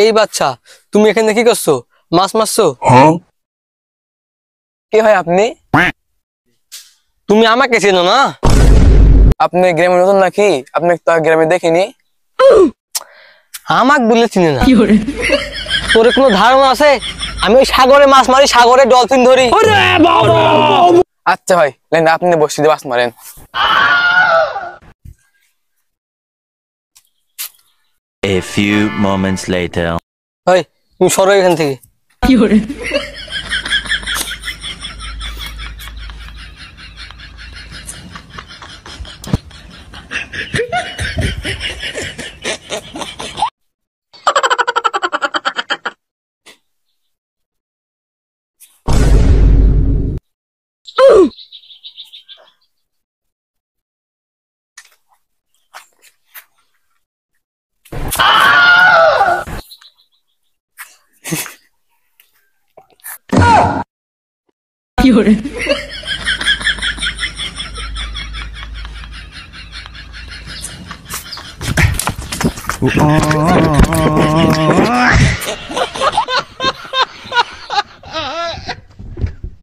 এই বাচ্চা, তুমি এখানে কি করছো? মাছ মারছো? কে হয় আপনি? তুমি আমাকে চেনো না? আপনি গ্রামে নতুন নাকি? আপনি তো গ্রামে দেখিনি। আমাকে বলে চিনে না? তোর কোনো ধারণা আছে আমি ওই সাগরে মাছ মারি, সাগরে ডলফিন ধরি? আচ্ছা ভাই, আপনি বসে দিয়ে মাছ মারেন। A few moments later. ওই তুমি সরো এখান থেকে।